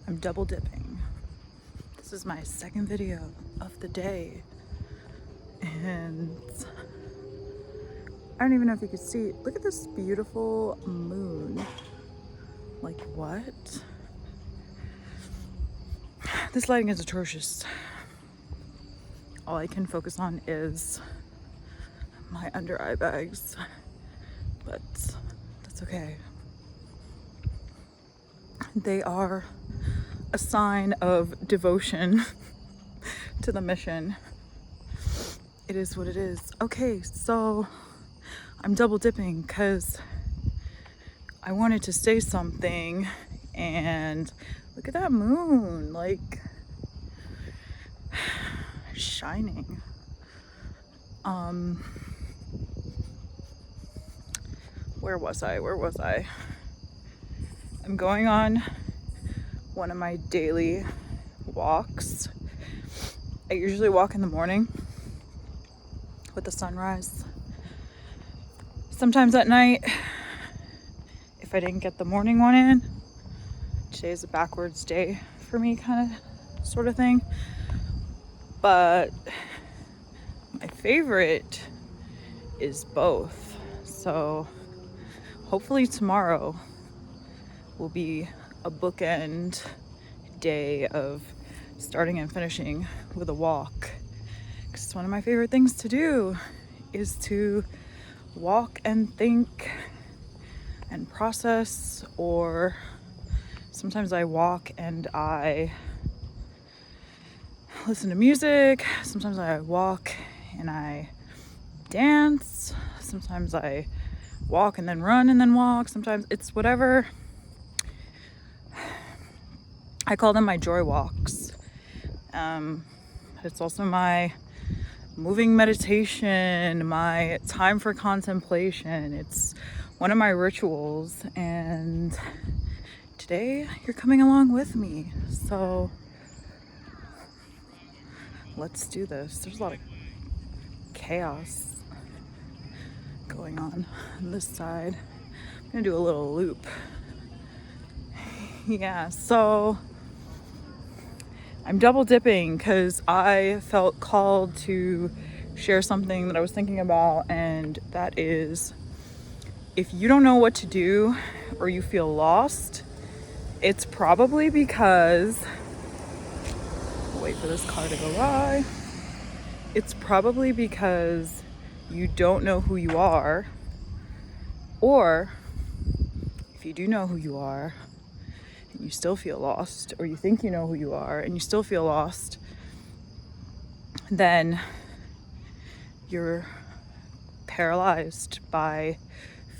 I'm double dipping. This is my second video of the day, and I don't even know if you could see. Look at this beautiful moon. Like, what? This lighting is atrocious. All I can focus on is my under eye bags, but that's okay. They are a sign of devotion to the mission. It is what it is. Okay, so I'm double dipping because I wanted to say something, and look at that moon, like shining. Where was I? I'm going on one of my daily walks. I usually walk in the morning with the sunrise. Sometimes at night, if I didn't get the morning one in. Today is a backwards day for me, kind of, sort of thing. But my favorite is both. So hopefully tomorrow will be a bookend day of starting and finishing with a walk. Because one of my favorite things to do is to walk and think and process, or sometimes I walk and I listen to music. Sometimes I walk and I dance. Sometimes I walk and then run and then walk. Sometimes it's whatever. I call them my joy walks. It's also my moving meditation, my time for contemplation. It's one of my rituals, and today you're coming along with me. So let's do this. There's a lot of chaos going on this side. I'm gonna do a little loop. Yeah, so I'm double dipping because I felt called to share something that I was thinking about, and that is, if you don't know what to do or you feel lost, it's probably because, wait for this car to go by. It's probably because you don't know who you are, or if you do know who you are and you still feel lost, or you think you know who you are and you still feel lost, then you're paralyzed by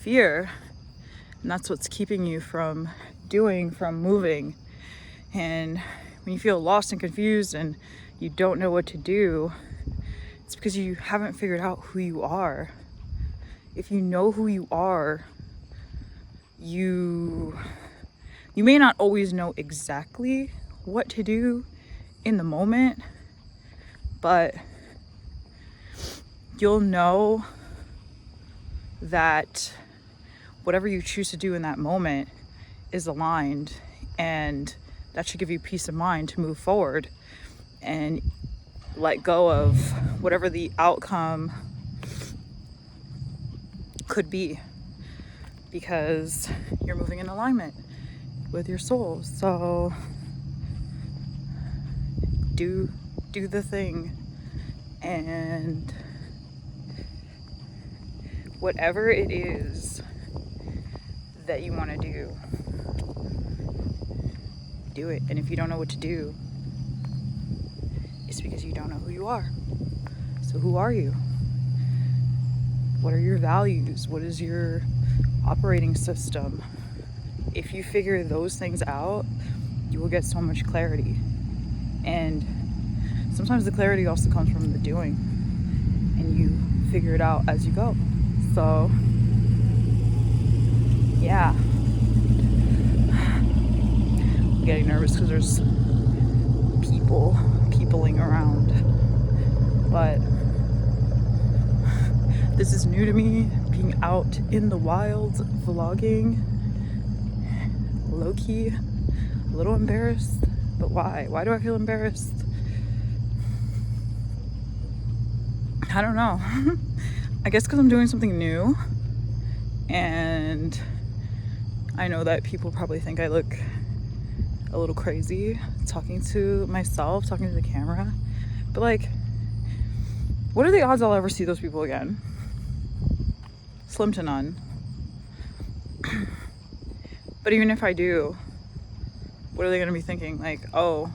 fear, and that's what's keeping you from doing, from moving. And when you feel lost and confused and you don't know what to do, it's because you haven't figured out who you are. If you know who you are, you may not always know exactly what to do in the moment, but you'll know that whatever you choose to do in that moment is aligned, and that should give you peace of mind to move forward and let go of whatever the outcome could be, because you're moving in alignment with your soul. So do the thing, and whatever it is that you want to do it. And if you don't know what to do, it's because you don't know who you are. So who are you? What are your values? What is your operating system? If you figure those things out, you will get so much clarity. And sometimes the clarity also comes from the doing, and you figure it out as you go. So yeah, I'm getting nervous because there's peopling around, but this is new to me, being out in the wild vlogging. Low-key, a little embarrassed. But why? Why do I feel embarrassed? I don't know. I guess because I'm doing something new, and I know that people probably think I look a little crazy talking to myself, talking to the camera. But like, what are the odds I'll ever see those people again? Slim to none. But even if I do, what are they gonna be thinking? Like, oh,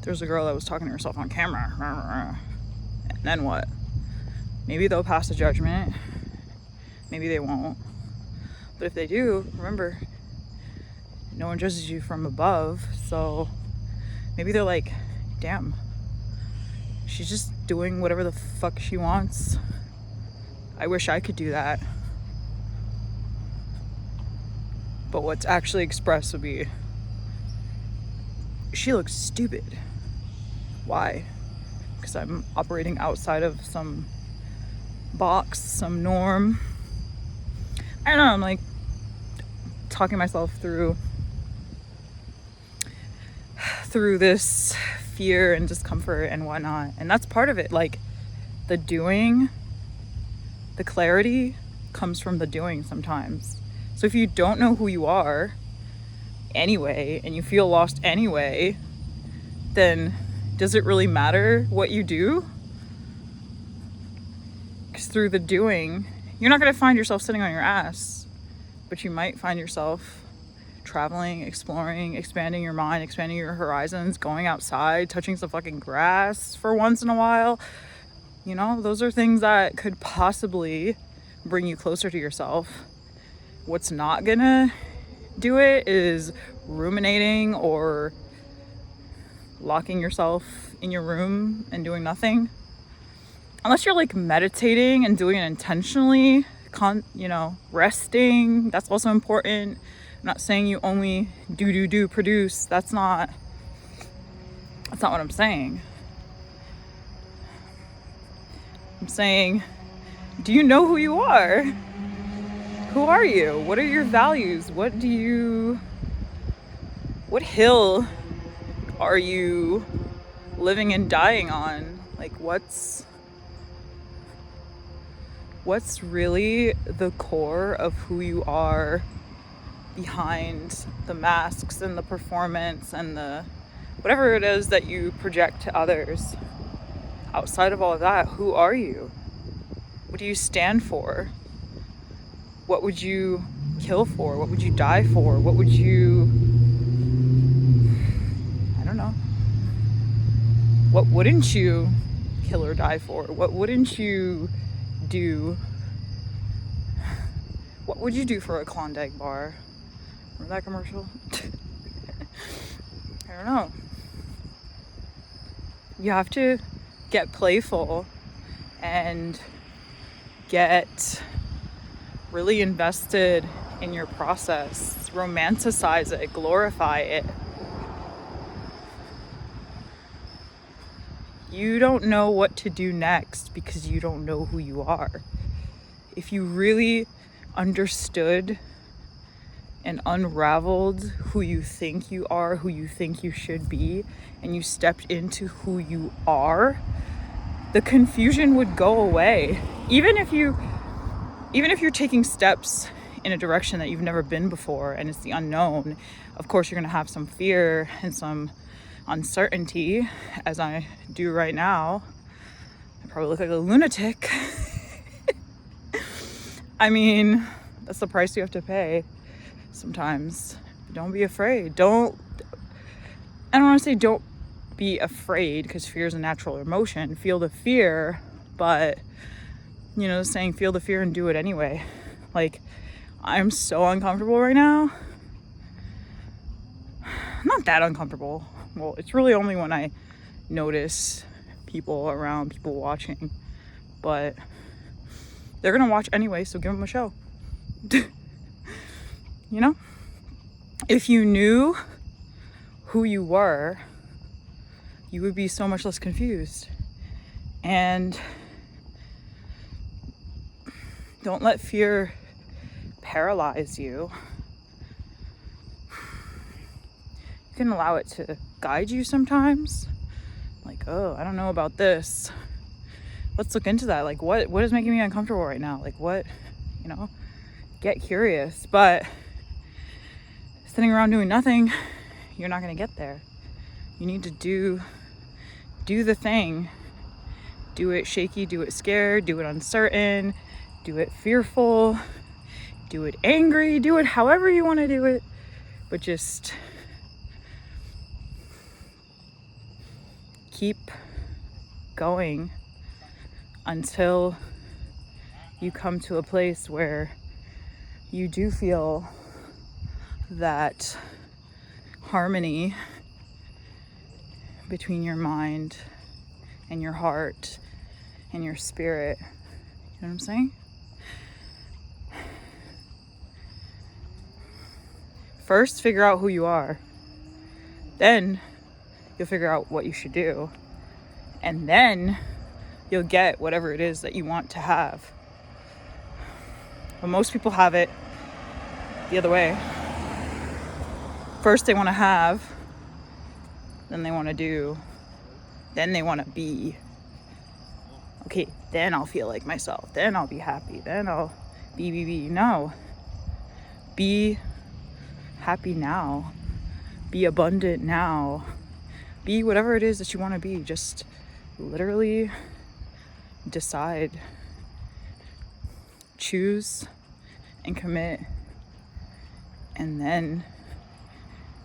there's a girl that was talking to herself on camera. And then what? Maybe they'll pass a judgment. Maybe they won't. But if they do, remember, no one judges you from above. So maybe they're like, damn, she's just doing whatever the fuck she wants. I wish I could do that. But what's actually expressed would be, she looks stupid. Why? Because I'm operating outside of some box, some norm. I don't know, I'm like talking myself through this fear and discomfort and whatnot. And that's part of it. Like, the doing, the clarity comes from the doing sometimes. So if you don't know who you are anyway, and you feel lost anyway, then does it really matter what you do? Because through the doing, you're not going to find yourself sitting on your ass, but you might find yourself traveling, exploring, expanding your mind, expanding your horizons, going outside, touching some fucking grass for once in a while. You know, those are things that could possibly bring you closer to yourself. What's not gonna do it is ruminating or locking yourself in your room and doing nothing. Unless you're like meditating and doing it intentionally, resting, that's also important. I'm not saying you only produce. That's not what I'm saying. I'm saying, do you know who you are? Who are you? What are your values? What hill are you living and dying on? Like, what's really the core of who you are behind the masks and the performance and the whatever it is that you project to others? Outside of all of that, who are you? What do you stand for? What would you kill for? What would you die for? What would you, I don't know. What wouldn't you kill or die for? What wouldn't you do? What would you do for a Klondike bar? Remember that commercial? I don't know. You have to get playful and get really invested in your process. Romanticize it, glorify it. You don't know what to do next because you don't know who you are. If you really understood and unraveled who you think you are, who you think you should be, and you stepped into who you are, the confusion would go away. Even if you're taking steps in a direction that you've never been before and it's the unknown, of course you're going to have some fear and some uncertainty, as I do right now. I probably look like a lunatic. I mean, that's the price you have to pay sometimes. Don't be afraid. I don't want to say don't be afraid, because fear is a natural emotion. Feel the fear, but saying feel the fear and do it anyway. Like, I'm so uncomfortable right now. Not that uncomfortable. Well, it's really only when I notice people around, people watching. But they're gonna watch anyway, so give them a show. If you knew who you were, you would be so much less confused. And don't let fear paralyze you. You can allow it to guide you sometimes. Like, oh, I don't know about this. Let's look into that. Like, what is making me uncomfortable right now? Like, what, get curious. But sitting around doing nothing, you're not going to get there. You need to do the thing. Do it shaky, do it scared, do it uncertain, do it fearful, do it angry, do it however you want to do it. But just keep going until you come to a place where you do feel that harmony between your mind and your heart and your spirit. You know what I'm saying? First, figure out who you are. Then you'll figure out what you should do. And then you'll get whatever it is that you want to have. But most people have it the other way. First they want to have, then they want to do, then they want to be. Okay, then I'll feel like myself, then I'll be happy, then I'll be. No. Be happy now. Be abundant now. Be whatever it is that you want to be. Just literally decide. Choose and commit. And then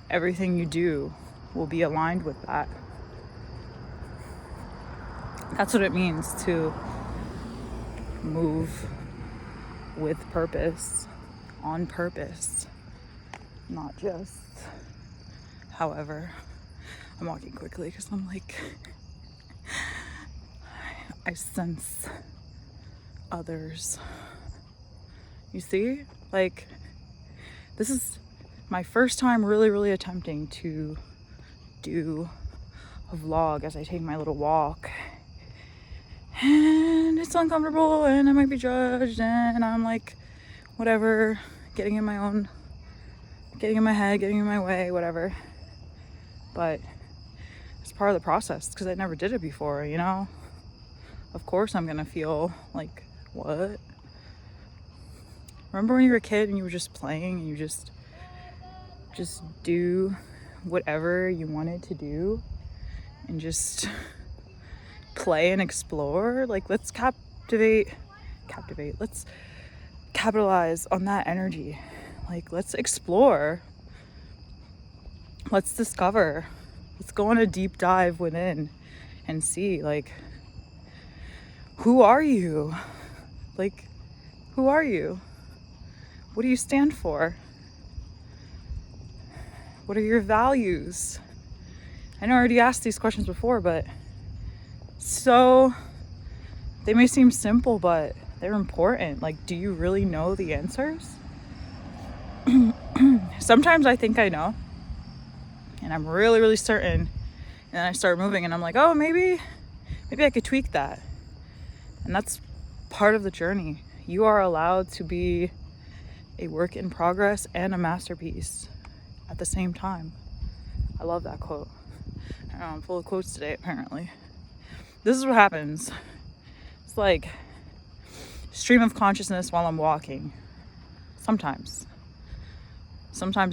everything you do will be aligned with that. That's what it means to move with purpose, on purpose, not just however. I'm walking quickly because I'm like, I sense others. You see? Like, this is my first time really attempting to do a vlog as I take my little walk. And it's uncomfortable and I might be judged and I'm like, whatever, getting in my head, getting in my way, whatever. But it's part of the process because I never did it before, Of course I'm gonna feel like, what? Remember when you were a kid and you were just playing and you just do whatever you wanted to do and just play and explore? Like, let's let's capitalize on that energy. Like, let's explore, let's discover, let's go on a deep dive within and see, like, who are you? Like, who are you? What do you stand for? What are your values? I know I already asked these questions before, but they may seem simple, but they're important. Like, do you really know the answers? Sometimes I think I know, and I'm really certain, and then I start moving and I'm like, oh, maybe I could tweak that. And that's part of the journey. You are allowed to be a work in progress and a masterpiece at the same time. I love that quote. I don't know, I'm full of quotes today, apparently. This is what happens. It's like stream of consciousness while I'm walking. Sometimes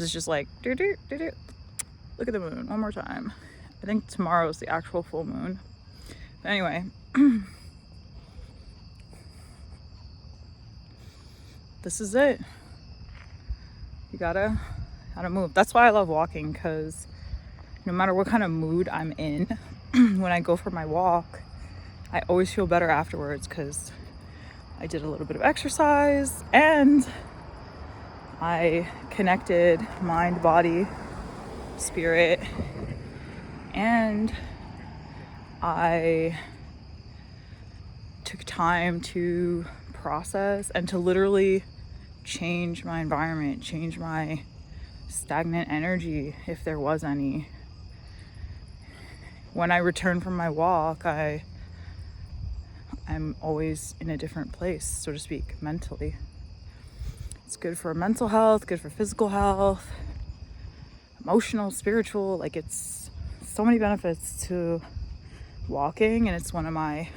it's just like, look at the moon one more time. I think tomorrow's the actual full moon. But anyway, this is it. You gotta move. That's why I love walking, because no matter what kind of mood I'm in, when I go for my walk, I always feel better afterwards because I did a little bit of exercise and I connected mind, body, spirit, and I took time to process and to literally change my environment, change my stagnant energy, if there was any. When I return from my walk, I'm always in a different place, so to speak, mentally. It's good for mental health, good for physical health. emotional, spiritual. Like, it's so many benefits to walking, and it's one of my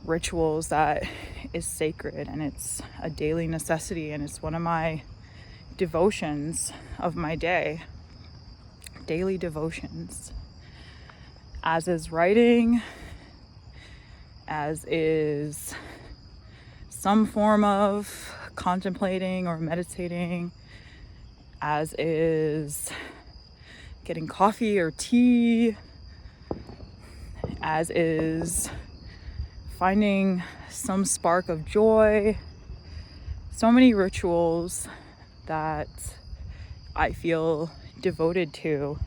rituals that is sacred, and it's a daily necessity, and it's one of my devotions of my day, daily devotions, as is writing, as is some form of contemplating or meditating, as is getting coffee or tea, as is finding some spark of joy. So many rituals that I feel devoted to,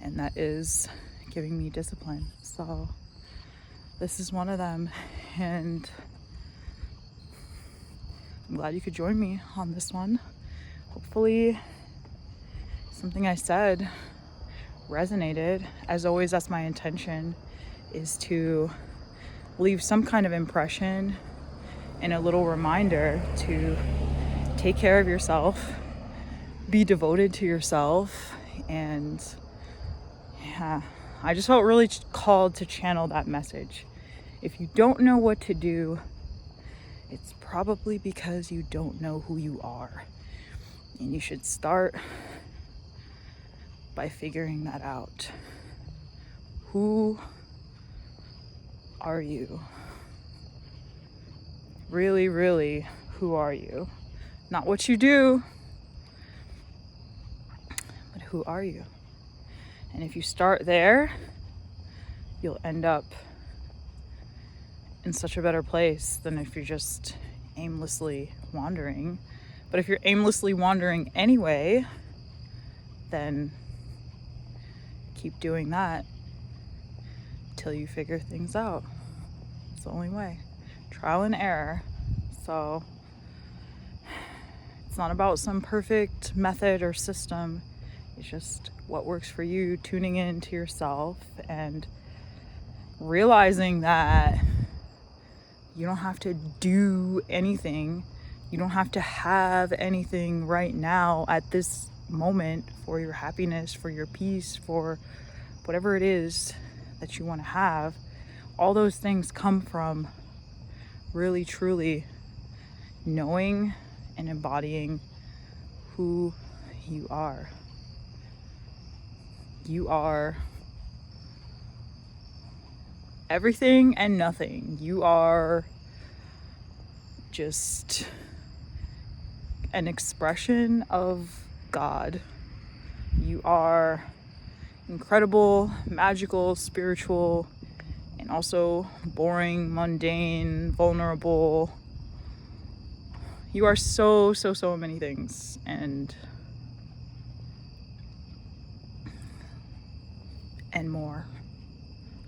and that is giving me discipline. So this is one of them, and I'm glad you could join me on this one. Hopefully something I said resonated. As always, that's my intention, is to leave some kind of impression and a little reminder to take care of yourself, be devoted to yourself. And yeah, I just felt really called to channel that message. If you don't know what to do, it's probably because you don't know who you are. And you should start by figuring that out. Who are you? Really, really, who are you? Not what you do, but who are you? And if you start there, you'll end up in such a better place than if you're just aimlessly wandering. But if you're aimlessly wandering anyway, then keep doing that till you figure things out. It's the only way. Trial and error. So it's not about some perfect method or system. It's just what works for you, tuning in to yourself and realizing that you don't have to do anything. You don't have to have anything right now at this moment for your happiness, for your peace, for whatever it is that you want to have. All those things come from really, truly knowing and embodying who you are. You are everything and nothing. You are just an expression of God. You are incredible, magical, spiritual, and also boring, mundane, vulnerable. You are so many things, and more.